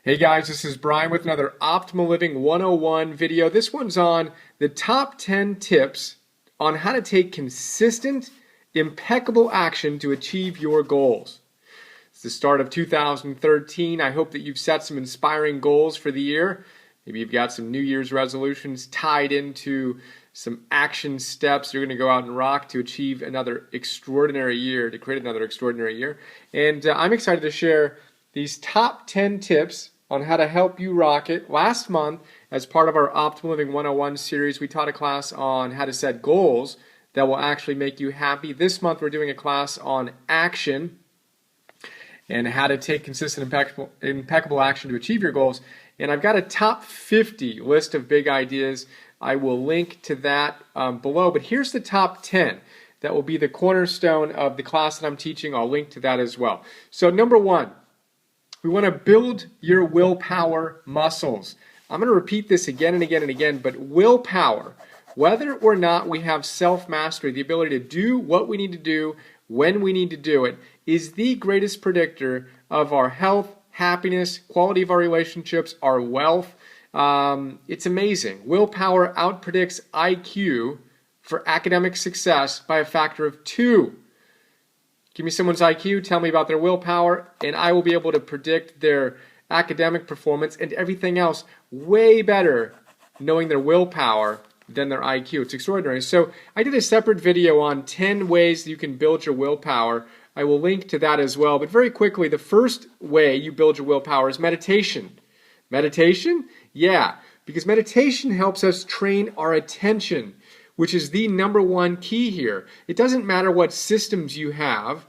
Hey guys, this is Brian with another Optimal Living 101 video. This one's on the top 10 tips on how to take consistent, impeccable action to achieve your goals. It's the start of 2013. I hope that you've set some inspiring goals for the year. Maybe you've got some New Year's resolutions tied into some action steps you're going to go out and rock to achieve another extraordinary year, to create another extraordinary year. And I'm excited to share these top 10 tips on how to help you rock it. Last month, as part of our Optimal Living 101 series, we taught a class on how to set goals that will actually make you happy. This month, we're doing a class on action and how to take consistent, impeccable action to achieve your goals. And I've got a top 50 list of big ideas. I will link to that below, but here's the top 10. That will be the cornerstone of the class that I'm teaching. I'll link to that as well. So number one, we want to build your willpower muscles. I'm going to repeat this again and again and again, but willpower, whether or not we have self-mastery, the ability to do what we need to do when we need to do it, is the greatest predictor of our health, happiness, quality of our relationships, our wealth. It's amazing. Willpower outpredicts IQ for academic success by a factor of 2. Give me someone's IQ, tell me about their willpower, and I will be able to predict their academic performance and everything else way better knowing their willpower than their IQ. It's extraordinary. So I did a separate video on 10 ways that you can build your willpower. I will link to that as well. But very quickly, the first way you build your willpower is meditation. Meditation? Yeah, because meditation helps us train our attention, which is the number one key here. It doesn't matter what systems you have,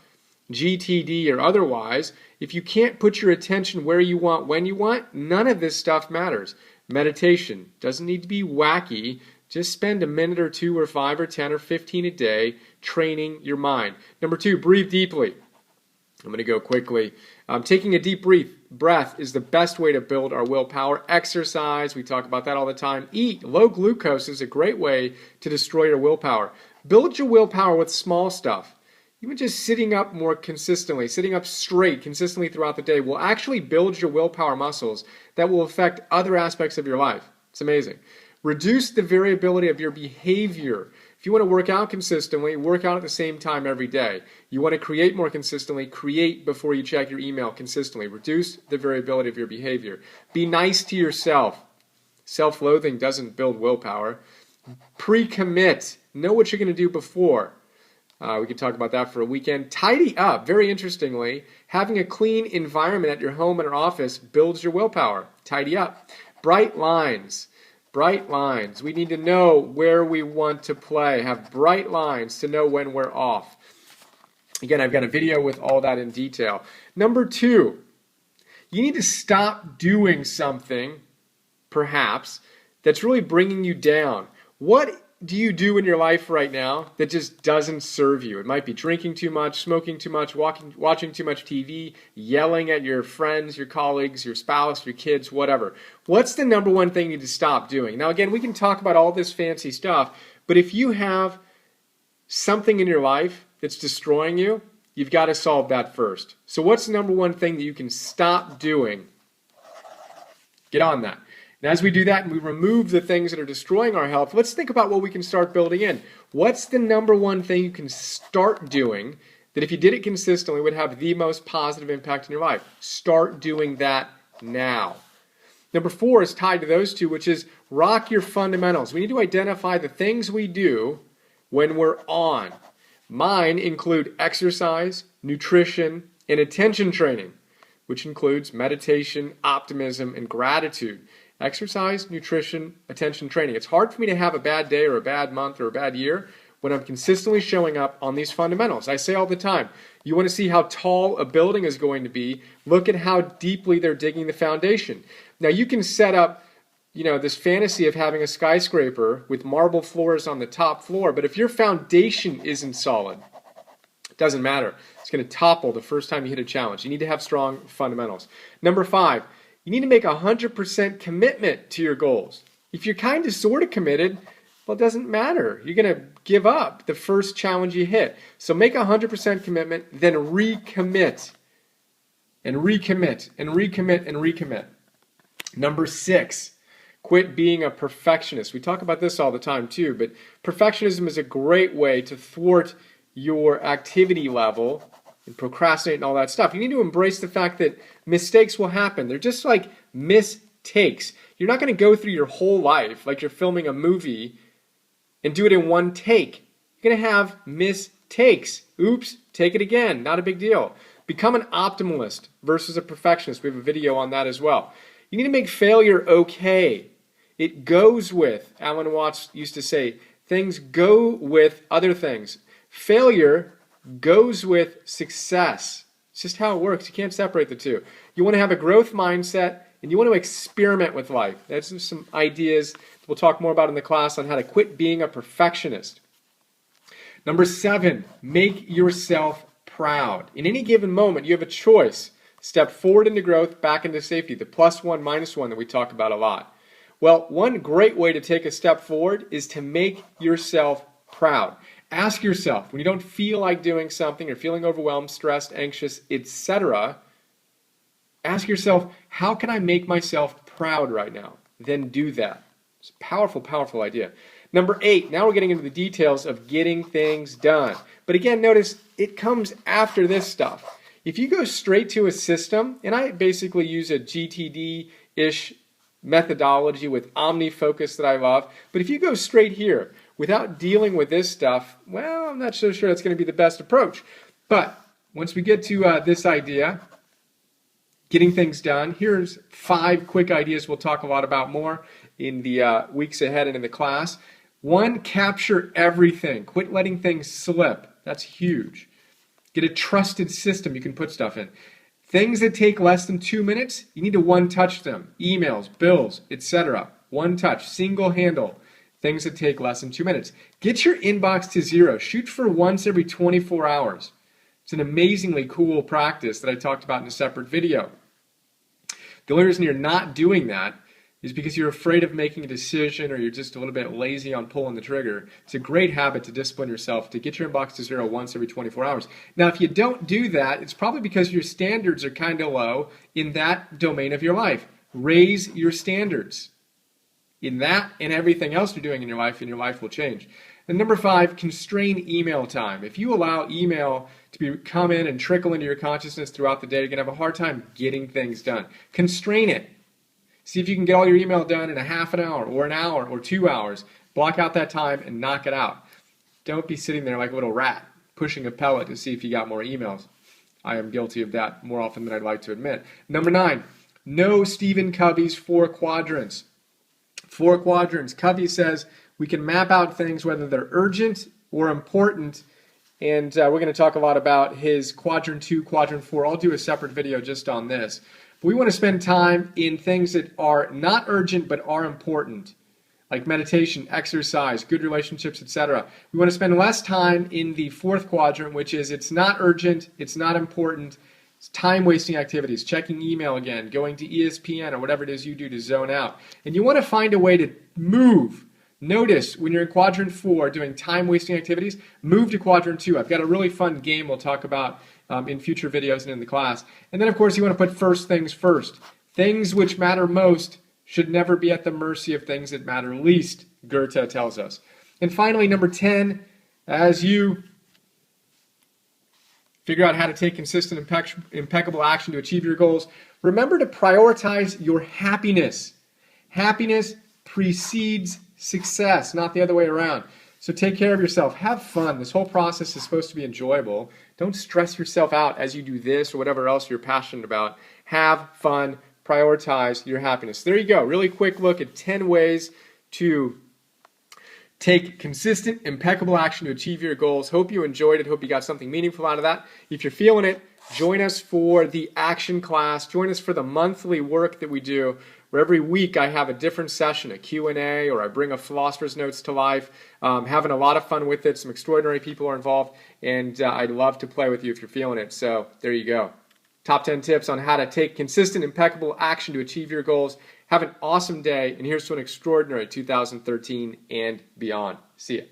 GTD or otherwise, if you can't put your attention where you want, when you want, none of this stuff matters. Meditation doesn't need to be wacky. Just spend a minute or 2 or 5 or 10 or 15 a day training your mind. Number 2, breathe deeply. I'm going to go quickly. Taking a deep breath is the best way to build our willpower. Exercise, we talk about that all the time. Eat. Low glucose is a great way to destroy your willpower. Build your willpower with small stuff. Even just sitting up more consistently, sitting up straight consistently throughout the day will actually build your willpower muscles that will affect other aspects of your life. It's amazing. Reduce the variability of your behavior. If you want to work out consistently, work out at the same time every day. You want to create more consistently, create before you check your email consistently. Reduce the variability of your behavior. Be nice to yourself. Self-loathing doesn't build willpower. Pre-commit. Know what you're going to do before. We could talk about that for a weekend. Tidy up. Very interestingly, having a clean environment at your home and or office builds your willpower. Tidy up. Bright lines. Bright lines. We need to know where we want to play. Have bright lines to know when we're off. Again, I've got a video with all that in detail. Number 2, you need to stop doing something, perhaps, that's really bringing you down. What do you do in your life right now that just doesn't serve you? It might be drinking too much, smoking too much, watching too much TV, yelling at your friends, your colleagues, your spouse, your kids, whatever. What's the number one thing you need to stop doing? Now, again, we can talk about all this fancy stuff, but if you have something in your life that's destroying you, you've got to solve that first. So what's the number one thing that you can stop doing? Get on that. And as we do that and we remove the things that are destroying our health, let's think about what we can start building in. What's the number one thing you can start doing that if you did it consistently would have the most positive impact in your life? Start doing that now. Number 4 is tied to those two, which is rock your fundamentals. We need to identify the things we do when we're on. Mine include exercise, nutrition, and attention training, which includes meditation, optimism, and gratitude. Exercise, nutrition, attention training. It's hard for me to have a bad day or a bad month or a bad year when I'm consistently showing up on these fundamentals. I say all the time, you want to see how tall a building is going to be, look at how deeply they're digging the foundation. Now you can set up, this fantasy of having a skyscraper with marble floors on the top floor, but if your foundation isn't solid, it doesn't matter. It's going to topple the first time you hit a challenge. You need to have strong fundamentals. Number 5, you need to make 100% commitment to your goals. If you're kind of sort of committed, well, it doesn't matter. You're going to give up the first challenge you hit. So make 100% commitment, then recommit. And recommit, and recommit, and recommit. Number 6, quit being a perfectionist. We talk about this all the time too, but perfectionism is a great way to thwart your activity level and procrastinate and all that stuff. You need to embrace the fact that mistakes will happen. They're just like mistakes. You're not going to go through your whole life like you're filming a movie and do it in one take. You're going to have mistakes. Oops, take it again. Not a big deal. Become an optimalist versus a perfectionist. We have a video on that as well. You need to make failure okay. It goes with, Alan Watts used to say, things go with other things. Failure goes with success. It's just how it works. You can't separate the two. You want to have a growth mindset and you want to experiment with life. That's some ideas we'll talk more about in the class on how to quit being a perfectionist. Number 7, make yourself proud. In any given moment, you have a choice. Step forward into growth, back into safety, the +1, -1 that we talk about a lot. Well, one great way to take a step forward is to make yourself proud. Ask yourself, when you don't feel like doing something, or feeling overwhelmed, stressed, anxious, etc., ask yourself, how can I make myself proud right now? Then do that. It's a powerful, powerful idea. Number 8, now we're getting into the details of getting things done. But again, notice it comes after this stuff. If you go straight to a system, and I basically use a GTD-ish methodology with OmniFocus that I love, but if you go straight here without dealing with this stuff, well, I'm not so sure that's going to be the best approach. But once we get to this idea, getting things done, here's 5 quick ideas we'll talk a lot about more in the weeks ahead and in the class. 1, capture everything. Quit letting things slip. That's huge. Get a trusted system you can put stuff in. Things that take less than 2 minutes, you need to one-touch them. Emails, bills, etc. One touch, single handle. Things that take less than 2 minutes. Get your inbox to 0. Shoot for once every 24 hours. It's an amazingly cool practice that I talked about in a separate video. The only reason you're not doing that is because you're afraid of making a decision or you're just a little bit lazy on pulling the trigger. It's a great habit to discipline yourself to get your inbox to 0 once every 24 hours. Now, if you don't do that, it's probably because your standards are kind of low in that domain of your life. Raise your standards in that and everything else you're doing in your life, and your life will change. And number 5, constrain email time. If you allow email to come in and trickle into your consciousness throughout the day, you're going to have a hard time getting things done. Constrain it. See if you can get all your email done in a half an hour or an hour or 2 hours. Block out that time and knock it out. Don't be sitting there like a little rat pushing a pellet to see if you got more emails. I am guilty of that more often than I'd like to admit. Number 9, know Stephen Covey's 4 quadrants. 4 quadrants. Covey says we can map out things whether they're urgent or important, and we're going to talk a lot about his quadrant 2, quadrant 4. I'll do a separate video just on this. We want to spend time in things that are not urgent but are important, like meditation, exercise, good relationships, etc. We want to spend less time in the 4th quadrant, which is it's not urgent, it's not important, it's time-wasting activities, checking email again, going to ESPN or whatever it is you do to zone out. And you want to find a way to move. Notice when you're in quadrant 4 doing time-wasting activities, move to quadrant 2. I've got a really fun game we'll talk about in future videos and in the class. And then, of course, you want to put first things first. Things which matter most should never be at the mercy of things that matter least, Goethe tells us. And finally, number 10, as you figure out how to take consistent, impeccable action to achieve your goals, remember to prioritize your happiness. Happiness precedes success, not the other way around. So take care of yourself. Have fun. This whole process is supposed to be enjoyable. Don't stress yourself out as you do this or whatever else you're passionate about. Have fun. Prioritize your happiness. There you go. Really quick look at 10 ways to take consistent, impeccable action to achieve your goals. Hope you enjoyed it. Hope you got something meaningful out of that. If you're feeling it, join us for the action class. Join us for the monthly work that we do, where every week I have a different session, a Q&A, or I bring a philosopher's notes to life. Having a lot of fun with it. Some extraordinary people are involved, and I'd love to play with you if you're feeling it. So there you go. Top 10 tips on how to take consistent, impeccable action to achieve your goals. Have an awesome day, and here's to an extraordinary 2013 and beyond. See ya.